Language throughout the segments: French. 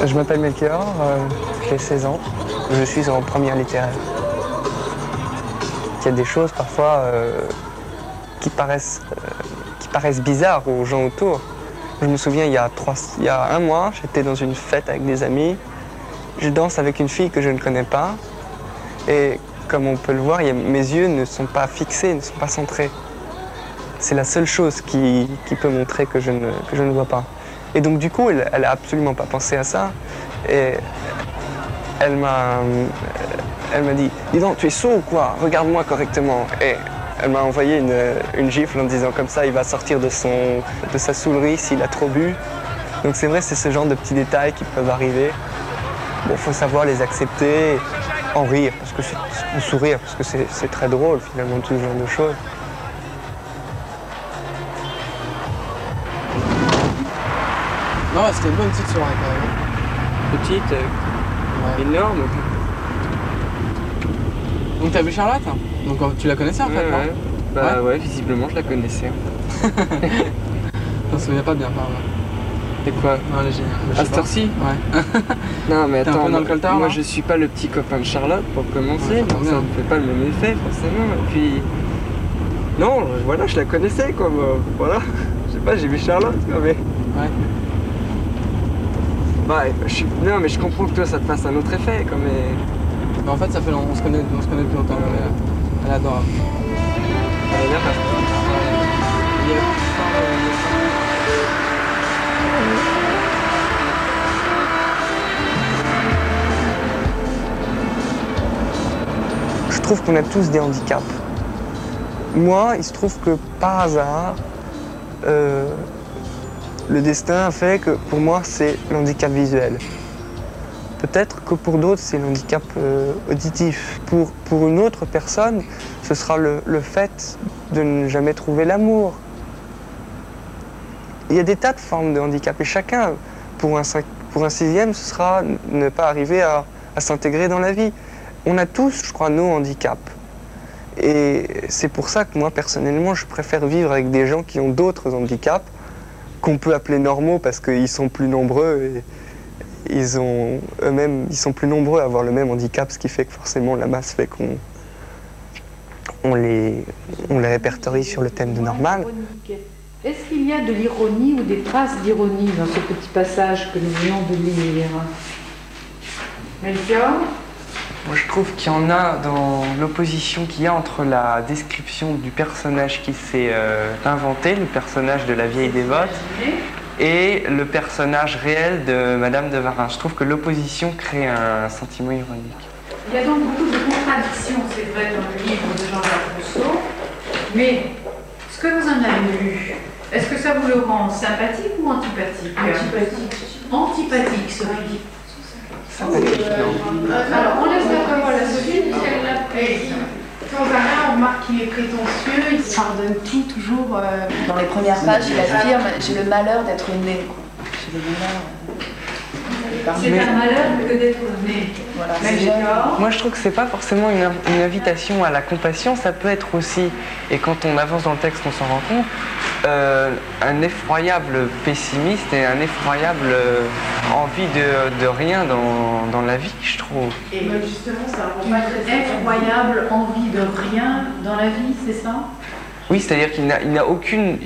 Je m'appelle Melchior, j'ai 16 ans, je suis en première littéraire. Il y a des choses parfois qui paraissent bizarres aux gens autour. Je me souviens, il y a un mois, j'étais dans une fête avec des amis. Je danse avec une fille que je ne connais pas. Et comme on peut le voir, mes yeux ne sont pas fixés, ne sont pas centrés. C'est la seule chose qui peut montrer que je ne vois pas. Et donc du coup, elle n'a absolument pas pensé à ça. Et elle m'a dit « Dis donc, tu es sourd ou quoi? Regarde-moi correctement ». Et elle m'a envoyé une gifle en disant comme ça, il va sortir de sa saoulerie s'il a trop bu. Donc c'est vrai, c'est ce genre de petits détails qui peuvent arriver. Bon, faut savoir les accepter, en rire, ou sourire, parce que c'est très drôle finalement, tout ce genre de choses. Non, c'était une bonne petite soirée quand même. Petite, énorme. Donc t'as vu Charlotte? Donc tu la connaissais en fait, non? Bah ouais, visiblement je la connaissais. On se souvient pas bien, pardon. Et quoi? Non, elle est géniale. À cette heure-ci? Ouais. Non mais attends, un peu dans le coltard, moi non? je suis pas le petit copain de Charlotte pour commencer, Ouais, donc ça ne fait pas le même effet forcément. Et puis... Non, voilà, je la connaissais quoi, voilà. Je sais pas, j'ai vu Charlotte quoi, mais... Ouais. Bah, non mais je comprends que toi ça te fasse un autre effet quoi, mais... Mais en fait, ça fait longtemps, on se connaît depuis longtemps. Elle est adorable. Elle est bien parce que... Je trouve qu'on a tous des handicaps. Moi, il se trouve que par hasard, le destin a fait que pour moi, c'est l'handicap visuel. Peut-être que pour d'autres, c'est l'handicap auditif. Pour une autre personne, ce sera le fait de ne jamais trouver l'amour. Il y a des tas de formes de handicap et chacun, pour un sixième, ce sera ne pas arriver à s'intégrer dans la vie. On a tous, je crois, nos handicaps. Et c'est pour ça que moi, personnellement, je préfère vivre avec des gens qui ont d'autres handicaps, qu'on peut appeler normaux parce qu'ils sont plus nombreux et ils sont plus nombreux à avoir le même handicap, ce qui fait que forcément la masse fait qu'on les répertorie sur le thème de normal. Est-ce qu'il y a de l'ironie ou des traces d'ironie dans ce petit passage que nous venons de lire? Melchior? Moi, je trouve qu'il y en a dans l'opposition qu'il y a entre la description du personnage qui s'est inventé, le personnage de la vieille dévote, et le personnage réel de Madame de Varin. Je trouve que l'opposition crée un sentiment ironique. Il y a donc beaucoup de contradictions, c'est vrai, dans le livre de Jean-Jacques Rousseau, mais ce que vous en avez lu, est-ce que ça vous le rend sympathique ou antipathique? Antipathique. Antipathique, Sophie. Alors, on laisse la parole à Sophie, puisqu'elle l'a pris. Sans arrêt, on remarque qu'il est prétentieux, il pardonne tout, toujours. Dans les premières pages, il affirme « J'ai le malheur d'être né ». J'ai le malheur. C'est un malheur que d'être né. Voilà, moi, je trouve que c'est pas forcément une invitation à la compassion, ça peut être aussi, et quand on avance dans le texte, on s'en rend compte, un effroyable pessimiste et un effroyable envie de rien dans la vie, je trouve. Et justement, ça rend pas très effroyable envie de rien dans la vie, c'est ça? Oui, c'est-à-dire qu'il n'a aucune,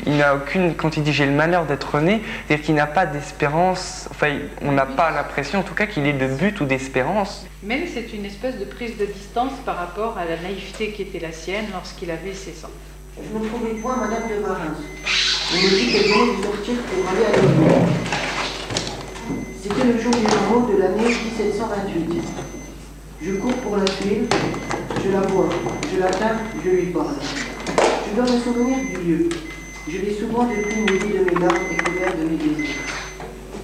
quand il dit j'ai le malheur d'être né, c'est-à-dire qu'il n'a pas d'espérance, enfin on n'a pas l'impression en tout cas qu'il ait de but ou d'espérance. Même c'est une espèce de prise de distance par rapport à la naïveté qui était la sienne lorsqu'il avait 16 ans. Je ne trouvais point Madame de Varin. On me dit qu'elle venait de sortir pour aller à l'école. C'était le jour du Normand de l'année 1728. Je cours pour la suivre, je la vois, je l'attends, je lui parle. Je dois me souvenir du lieu. Je l'ai souvent depuis maudit de mes larmes et couvert de mes désirs.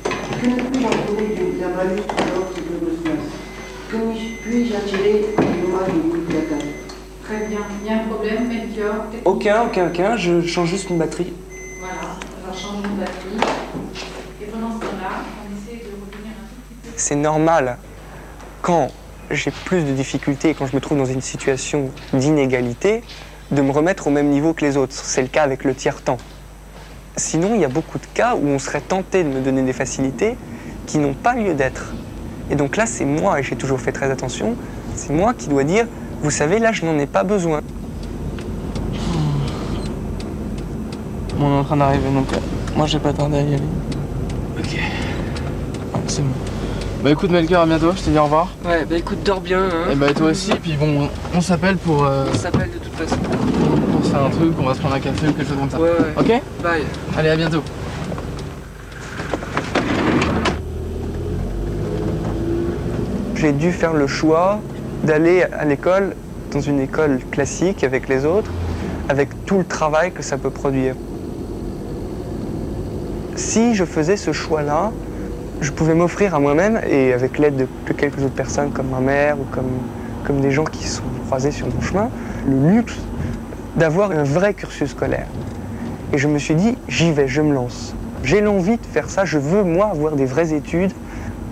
Que ne puis-je en trouver d'un malus alors ce que me passe? Que puis-je attirer l'hommage au coup de la cage? Très bien. Il y a un problème, Melchior? Aucun, je change juste une batterie. Voilà, alors changeons de batterie. Et pendant ce temps-là, on essaie de revenir un tout petit peu. C'est normal, quand j'ai plus de difficultés et quand je me trouve dans une situation d'inégalité, de me remettre au même niveau que les autres. C'est le cas avec le tiers-temps. Sinon, il y a beaucoup de cas où on serait tenté de me donner des facilités, qui n'ont pas lieu d'être. Et donc là, c'est moi, et j'ai toujours fait très attention, c'est moi qui dois dire, vous savez, là, je n'en ai pas besoin. Bon, on est en train d'arriver, donc moi j'ai pas tardé à y aller. Ok. C'est bon. Bah écoute Melchior, à bientôt, je te dis au revoir. Ouais, bah écoute, dors bien, hein. Et bah toi aussi, et puis bon, on s'appelle pour... On s'appelle de toute façon. Pour faire un truc, on va se prendre un café ou quelque chose comme ça. Ouais. Ok? Bye. Allez, à bientôt. J'ai dû faire le choix d'aller à l'école, dans une école classique avec les autres, avec tout le travail que ça peut produire. Si je faisais ce choix-là, je pouvais m'offrir à moi-même, et avec l'aide de quelques autres personnes comme ma mère ou comme des gens qui sont croisés sur mon chemin, le luxe d'avoir un vrai cursus scolaire. Et je me suis dit, j'y vais, je me lance. J'ai l'envie de faire ça, je veux moi avoir des vraies études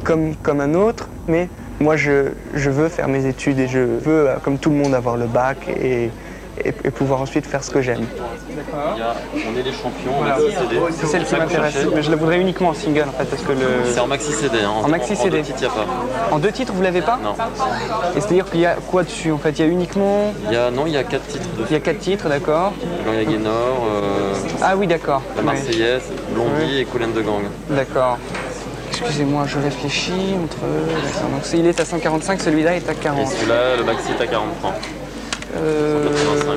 comme un autre, mais moi je veux faire mes études et je veux, comme tout le monde, avoir le bac et pouvoir ensuite faire ce que j'aime. On est les champions, Voilà. maxi CD. C'est celle qui m'intéresse, mais je la voudrais uniquement en single en fait, parce que C'est en maxi CD. Hein. En maxi CD. En deux titres, il n'y a pas. En 2 titres, vous l'avez pas? Non. Et c'est-à-dire qu'il y a quoi dessus en fait? Il y a uniquement... Il y a 4 titres Il y dessus. a 4 titres, d'accord. Gloria Gaynor, Ah oui, d'accord. La Marseillaise, Blondie et Colin de Gang. D'accord. Excusez-moi, je réfléchis entre... D'accord. Donc il est à 145, celui-là est à Et 40. celui-là, le maxi est à 40 francs. 185.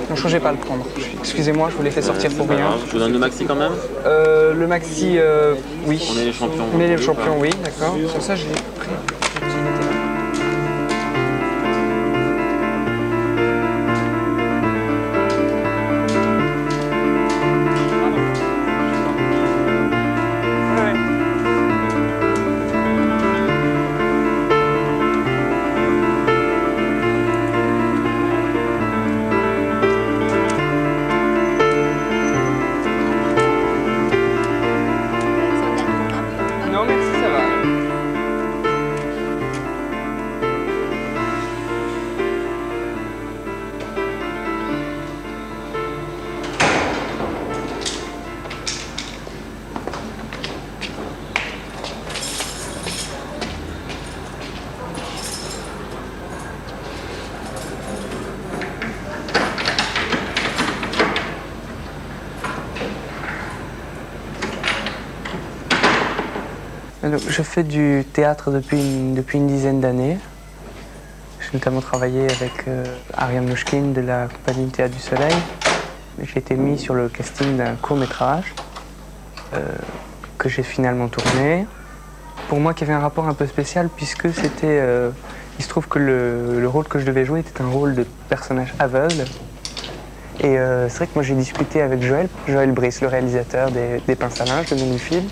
Non, je ne vais pas le prendre. Excusez-moi, je vous l'ai fait sortir pour C'est pas rien. grave. Je vous donne le maxi quand même. Le maxi, oui. On est les champions. On est les champions, oui, d'accord. Sur ça, je l'ai pris. Non, merci, ça va. Donc, je fais du théâtre depuis une dizaine d'années. J'ai notamment travaillé avec Ariane Mnouchkine de la compagnie Théâtre du Soleil. J'ai été mis sur le casting d'un court-métrage que j'ai finalement tourné. Pour moi, qui avait un rapport un peu spécial puisque c'était... il se trouve que le rôle que je devais jouer était un rôle de personnage aveugle. Et c'est vrai que moi j'ai discuté avec Joël Brice, le réalisateur des Pinces à linge, le nom du film.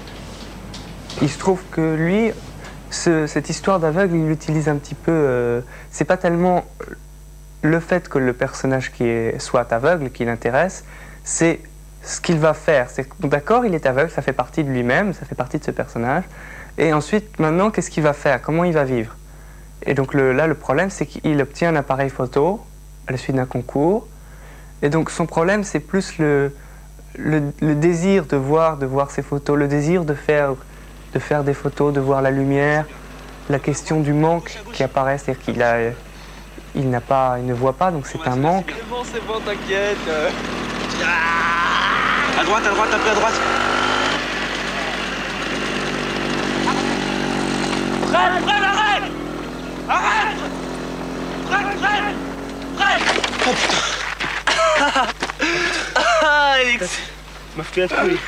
Il se trouve que lui, cette histoire d'aveugle, il l'utilise un petit peu... c'est pas tellement le fait que le personnage soit aveugle qui l'intéresse, c'est ce qu'il va faire. D'accord, il est aveugle, ça fait partie de lui-même, ça fait partie de ce personnage. Et ensuite, maintenant, qu'est-ce qu'il va faire? Comment il va vivre? Et donc là, le problème, c'est qu'il obtient un appareil photo à la suite d'un concours. Et donc son problème, c'est plus le désir de voir ces photos, le désir de faire des photos, de voir la lumière, la question du manque qui apparaît, c'est-à-dire qu'il ne voit pas, donc c'est un manque. C'est bon, t'inquiète. À droite, un peu à droite. Arrête, arrête. Oh putain. Ah, Alex. M'a fait la trouille.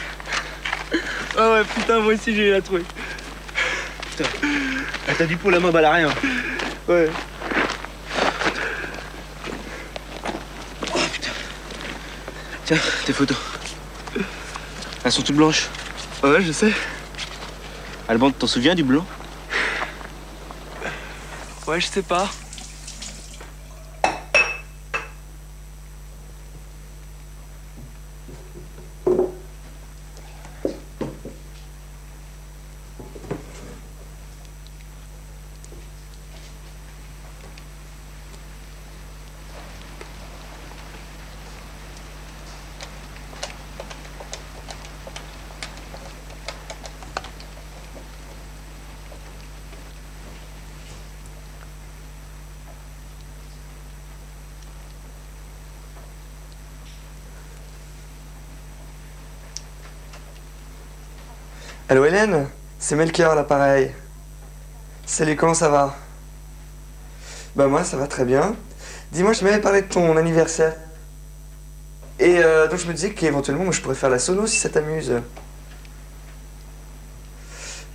Ah ouais, putain, moi aussi j'ai eu la trouille. Putain. Ah, t'as du pot, la main balle à rien. Ouais. Oh putain. Tiens, tes photos. Elles sont toutes blanches. Ouais, je sais. Alban, t'en souviens du blanc? Ouais, je sais pas. Allô Hélène, c'est Melchior à l'appareil. Salut, comment ça va? Bah moi ça va très bien. Dis-moi, je m'avais parlé de ton anniversaire. Et donc je me disais qu'éventuellement moi, je pourrais faire la sono si ça t'amuse.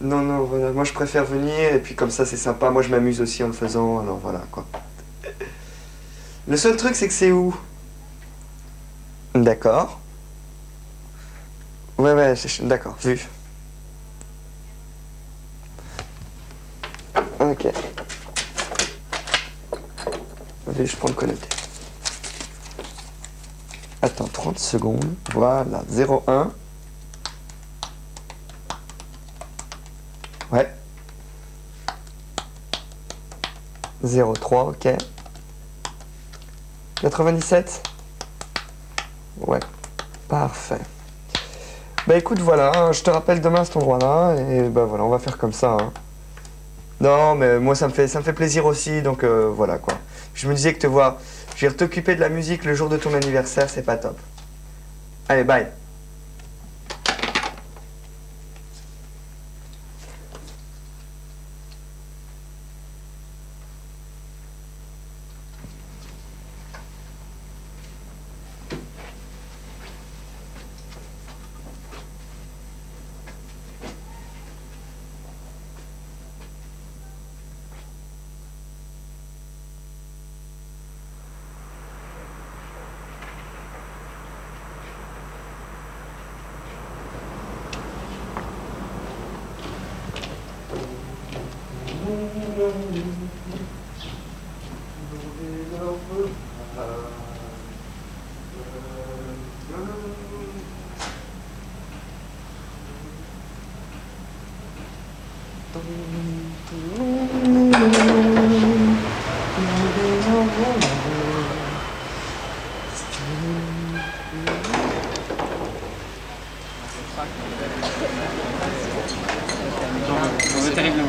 Non, non, voilà, moi je préfère venir et puis comme ça c'est sympa. Moi je m'amuse aussi en le faisant, alors voilà quoi. Le seul truc c'est que c'est où? D'accord. Ouais, d'accord, vu. Ok. Allez, je prends le connoté. Attends, 30 secondes. Voilà, 01. Ouais. 03, ok. 97. Ouais, parfait. Bah écoute, voilà, je te rappelle demain à cet endroit-là, et bah voilà, on va faire comme ça. Hein. Non, mais moi ça me fait plaisir aussi, donc voilà quoi. Je me disais que te voir, je vais t'occuper de la musique le jour de ton anniversaire, c'est pas top. Allez, bye.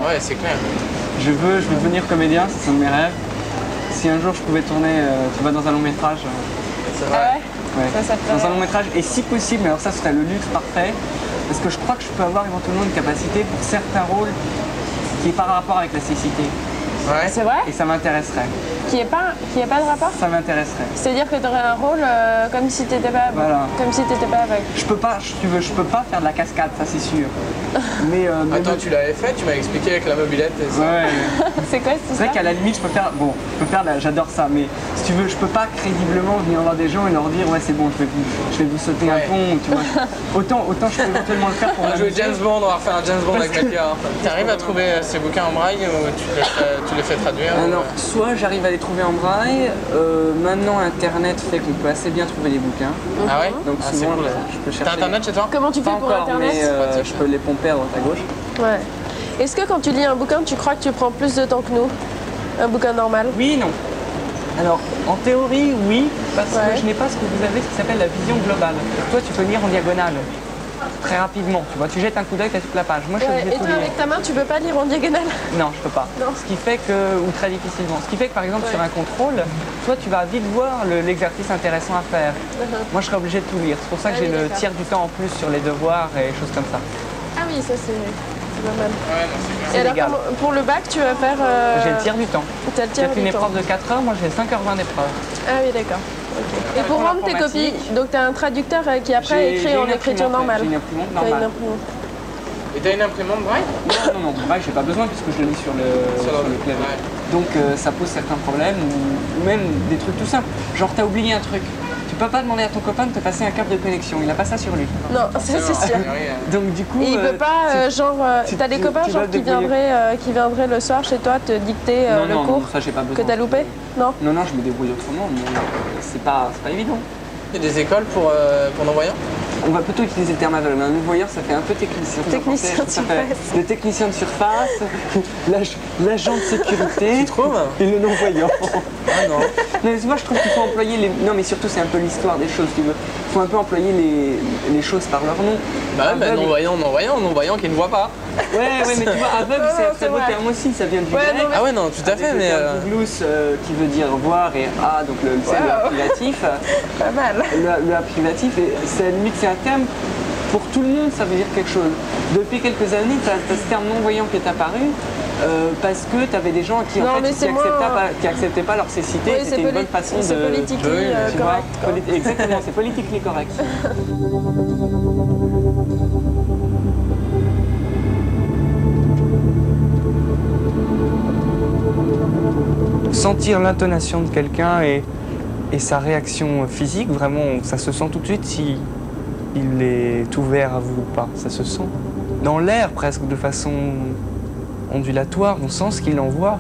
Ouais, c'est clair. Je veux devenir comédien, c'est un de mes rêves. Si un jour je pouvais tourner, tu vois, dans un long métrage. Ah ouais, Ouais. Ça te Dans un plairait. long métrage, et si possible, alors ça serait le luxe parfait, parce que je crois que je peux avoir éventuellement une capacité pour certains rôles qui est par rapport avec la cécité. Ouais. C'est vrai? Et ça m'intéresserait. Qui est pas de rapport? Ça m'intéresserait. C'est-à-dire que tu aurais un rôle comme si t'étais pas Voilà. comme si t'étais pas aveugle. Je peux pas, je peux pas faire de la cascade, ça c'est sûr. Mais Attends, tu l'avais fait, tu m'as expliqué avec la mobilette et ça. ouais. C'est quoi C'est vrai qu'à la limite, je peux faire, j'adore ça, mais si tu veux, je peux pas crédiblement venir voir des gens et leur dire, ouais, c'est bon, je vais vous sauter un pont, tu vois. Autant je peux éventuellement le faire pour On va jouer m'amuser. James Bond, on va refaire un James Bond avec Parce que- Melchior. T'arrives à trouver ces bouquins en braille ou tu les fais traduire Alors, soit j'arrive à les trouver en braille, maintenant Internet fait qu'on peut assez bien trouver les bouquins. Ah ouais? Donc Ah, c'est souvent, cool. je peux chercher. T'as Internet chez toi? Comment tu fais Pas pour encore, Internet? mais je peux les pomper à droite à gauche. Ouais. Est-ce que quand tu lis un bouquin, tu crois que tu prends plus de temps que nous? Un bouquin normal? Oui, non. Alors, en théorie, oui, parce Ouais. que je n'ai pas ce que vous avez, ce qui s'appelle la vision globale. Toi, tu peux lire en diagonale, très rapidement. Tu vois, tu jettes un coup d'œil, tu as toute la page. Moi, je suis Ouais. obligé Et de tout toi, lire. avec ta main, tu peux pas lire en diagonale? Non, je peux pas. Non. Ce qui fait que, ou très difficilement. Ce qui fait que, par exemple, sur un contrôle, toi, tu vas vite voir l'exercice intéressant à faire. Moi, je serais obligé de tout lire. C'est pour ça que Ah j'ai oui, le d'accord. tiers du temps en plus sur les devoirs et choses comme ça. Ah oui, ça c'est pas mal. Ouais, non, c'est clair. Et alors, légal. pour le bac, tu vas faire. J'ai le tiers du temps. T'as le J'ai tiers fait une du temps. épreuve de 4 heures, moi j'ai 5h20 d'épreuve. Ah oui, d'accord. Ok. Et pour Pour rendre tes copies, l'informatique. donc tu as un traducteur qui après écrit en écriture normale. J'ai une imprimante T'as une normale. imprimante. Et t'as une imprimante braille? Non, braille, j'ai pas besoin puisque je le lis sur le clavier. Ouais. Donc ça pose certains problèmes ou même des trucs tout simples. Genre t'as oublié un truc. Tu peux pas demander à ton copain de te passer un câble de connexion, il a pas ça sur lui. Non, ça c'est sûr. Donc du coup. Et il peut pas, t'as des copains tu dois genre te débrouiller. qui viendraient le soir chez toi te dicter le non, cours ça j'ai pas besoin. que t'as loupé? Non. Non, je me débrouille autrement, mais c'est pas évident. Il y a des écoles pour non-voyants? On va plutôt utiliser le terme aveugle. Un non-voyant, ça fait un peu technicien. Technicien de Ça fait surface. le technicien de surface, l'agent de sécurité Tu trouves? et le non-voyant. Ah non. Non, mais moi je trouve qu'il faut employer les. Non, mais surtout c'est un peu l'histoire des choses, tu veux. Il faut un peu employer les choses par leur nom. Bah ouais, mais Aveugle- non-voyant qui ne voit pas. Ouais, mais tu vois, aveugle, Non, c'est un c'est très beau vrai. terme aussi, ça vient du Ouais, grec. non, mais- Ah ouais, non, tout à fait, Avec mais. le terme douglous, qui veut dire voir, et A, donc le A privatif. Pas mal. Le A privatif, et c'est à la limite, c'est un terme pour tout le monde, ça veut dire quelque chose. Depuis quelques années, tu as ce terme non-voyant qui est apparu parce que tu avais des gens qui acceptaient pas leur cécité. Oui, c'était une bonne façon de... C'est politiquement correct. Exactement, c'est politiquement correct. Sentir l'intonation de quelqu'un et sa réaction physique, vraiment, ça se sent tout de suite si il est ouvert à vous ou pas, ça se sent. Dans l'air, presque de façon ondulatoire, on sent ce qu'il envoie.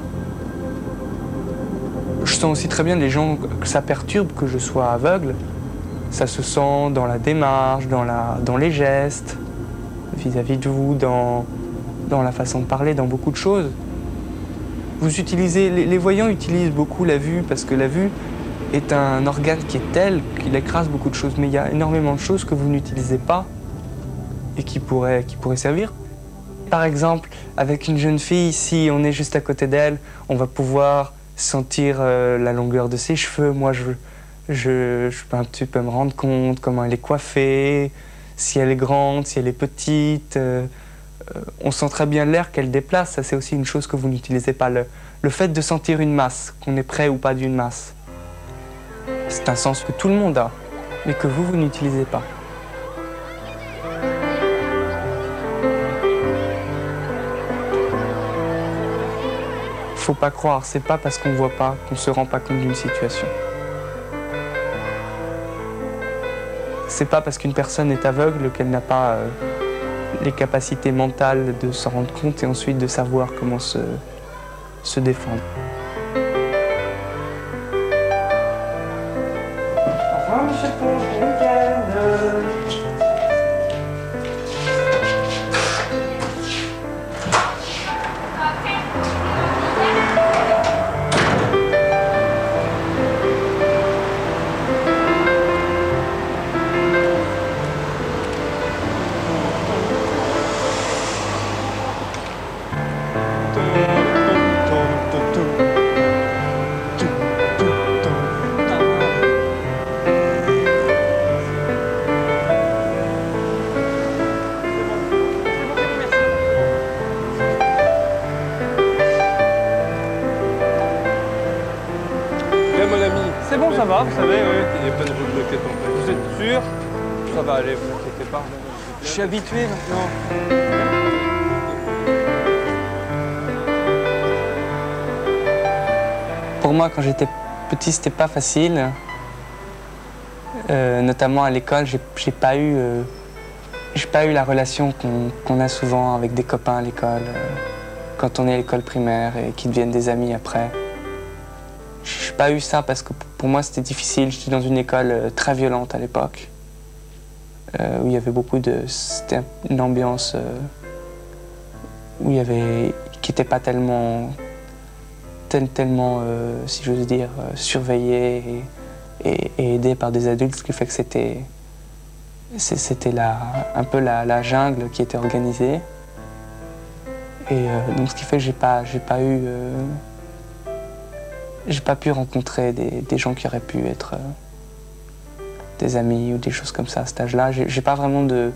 Je sens aussi très bien les gens que ça perturbe, que je sois aveugle. Ça se sent dans la démarche, dans les gestes, vis-à-vis de vous, dans la façon de parler, dans beaucoup de choses. Vous utilisez, les voyants utilisent beaucoup la vue parce que la vue est un organe qui est tel qu'il écrase beaucoup de choses. Mais il y a énormément de choses que vous n'utilisez pas et qui pourraient servir. Par exemple, avec une jeune fille, si on est juste à côté d'elle, on va pouvoir sentir la longueur de ses cheveux. Moi, tu peux me rendre compte comment elle est coiffée, si elle est grande, si elle est petite. On sent très bien l'air qu'elle déplace, ça c'est aussi une chose que vous n'utilisez pas. Le fait de sentir une masse, qu'on est près ou pas d'une masse, c'est un sens que tout le monde a, mais que vous n'utilisez pas. Faut pas croire, c'est pas parce qu'on voit pas qu'on se rend pas compte d'une situation. C'est pas parce qu'une personne est aveugle qu'elle n'a pas les capacités mentales de s'en rendre compte et ensuite de savoir comment se défendre. Au revoir, monsieur Pont, bon week-end. C'est bon, ça va, vous savez, oui. Il n'y a pas de route bloquée en fait. Vous êtes sûr? Ça va aller, vous inquiétez pas. Je suis habitué maintenant. Pour moi, quand j'étais petit, c'était pas facile. Notamment à l'école, j'ai pas eu la relation qu'on a souvent avec des copains à l'école, quand on est à l'école primaire et qui deviennent des amis après. J'ai pas eu ça parce que pour moi c'était difficile. J'étais dans une école très violente à l'époque, où il y avait c'était une ambiance où il y avait, qui n'était pas tellement, si j'ose dire, surveillée et aidée par des adultes, ce qui fait que c'était un peu la jungle qui était organisée. Et donc ce qui fait que j'ai pas pu rencontrer des gens qui auraient pu être des amis ou des choses comme ça à cet âge-là. J'ai pas vraiment de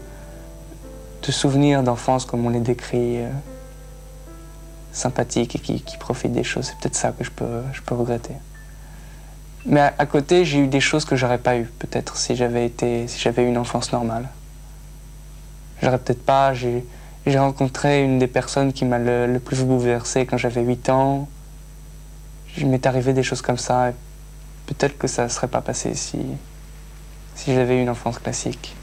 souvenirs d'enfance comme on les décrit, sympathiques et qui profitent des choses. C'est peut-être ça que je peux regretter. Mais à côté, j'ai eu des choses que j'aurais pas eu, peut-être, si j'avais eu une enfance normale. J'aurais peut-être pas... J'ai rencontré une des personnes qui m'a le plus bouleversé quand j'avais 8 ans. Il m'est arrivé des choses comme ça, et peut-être que ça ne serait pas passé si j'avais eu une enfance classique.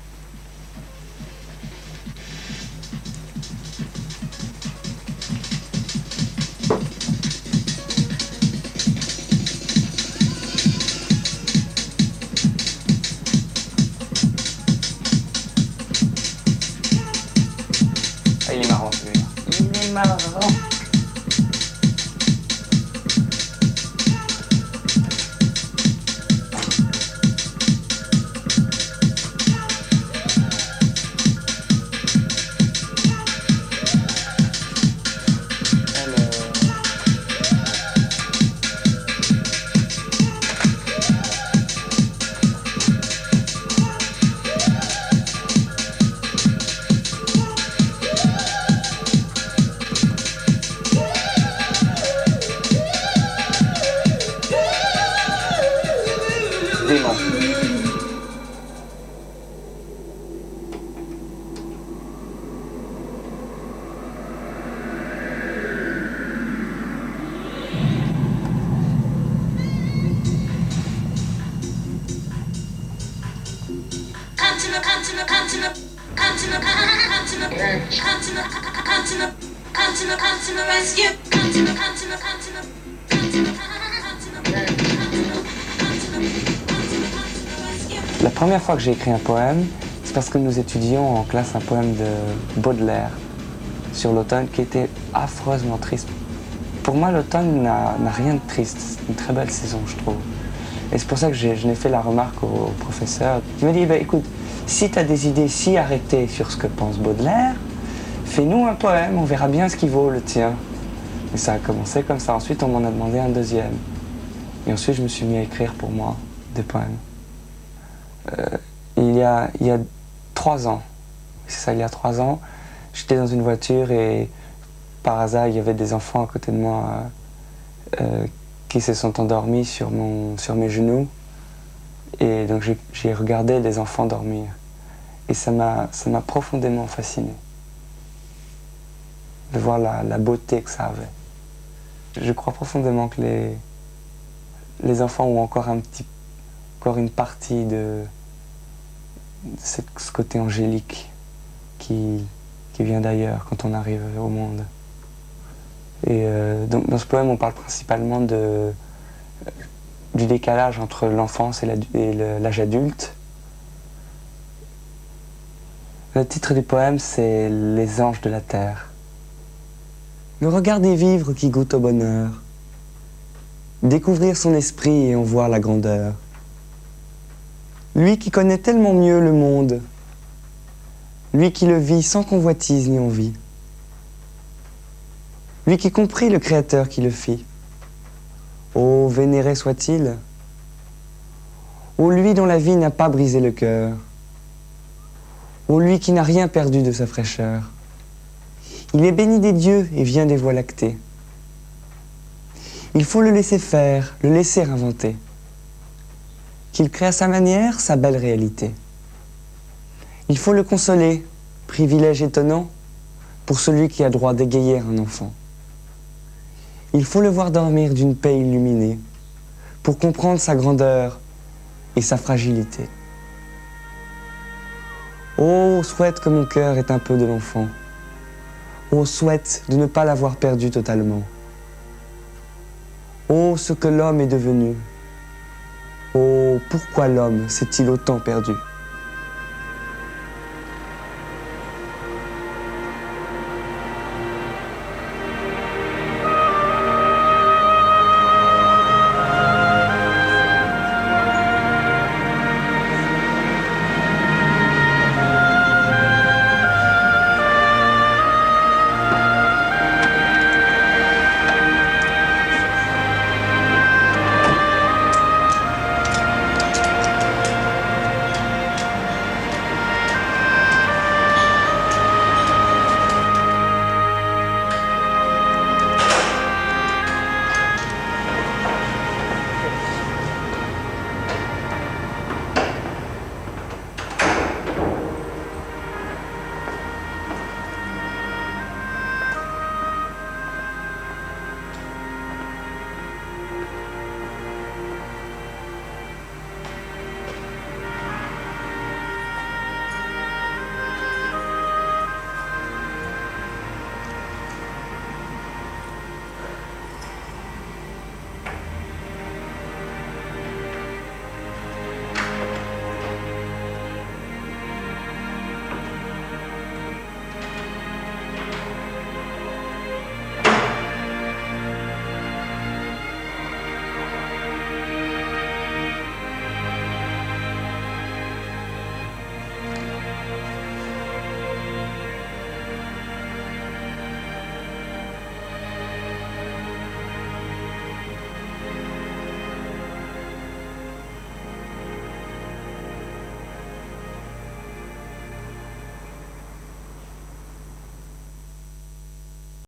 Ah, il est marrant celui-là. Il est marrant. La première fois que j'ai écrit un poème, c'est parce que nous étudions en classe un poème de Baudelaire sur l'automne qui était affreusement triste. Pour moi, l'automne n'a rien de triste. C'est une très belle saison, je trouve. Et c'est pour ça que je n'ai fait la remarque au professeur. Il m'a dit, bah, écoute, si tu as des idées si arrêtées sur ce que pense Baudelaire, fais-nous un poème, on verra bien ce qui vaut le tien. Et ça a commencé comme ça. Ensuite, on m'en a demandé un deuxième. Et ensuite, je me suis mis à écrire pour moi des poèmes. Il y a 3 ans, c'est ça, il y a 3 ans, j'étais dans une voiture et par hasard, il y avait des enfants à côté de moi qui se sont endormis sur mes genoux. Et donc j'ai regardé les enfants dormir. Et ça m'a profondément fasciné de voir la beauté que ça avait. Je crois profondément que les enfants ont encore une partie de ce côté angélique qui vient d'ailleurs quand on arrive au monde. Et donc, dans ce poème, on parle principalement du décalage entre l'enfance et l'âge adulte. Le titre du poème, c'est « Les anges de la terre ». Le regarder vivre qui goûte au bonheur, découvrir son esprit et en voir la grandeur. Lui qui connaît tellement mieux le monde, lui qui le vit sans convoitise ni envie, lui qui comprit le Créateur qui le fit. Ô vénéré soit-il, ô lui dont la vie n'a pas brisé le cœur, ô lui qui n'a rien perdu de sa fraîcheur. Il est béni des dieux et vient des voies lactées. Il faut le laisser faire, le laisser inventer, qu'il crée à sa manière sa belle réalité. Il faut le consoler, privilège étonnant, pour celui qui a droit d'égayer un enfant. Il faut le voir dormir d'une paix illuminée, pour comprendre sa grandeur et sa fragilité. Oh, souhaite que mon cœur ait un peu de l'enfant. Oh, souhaite de ne pas l'avoir perdu totalement. Oh, ce que l'homme est devenu. Oh, pourquoi l'homme s'est-il autant perdu ?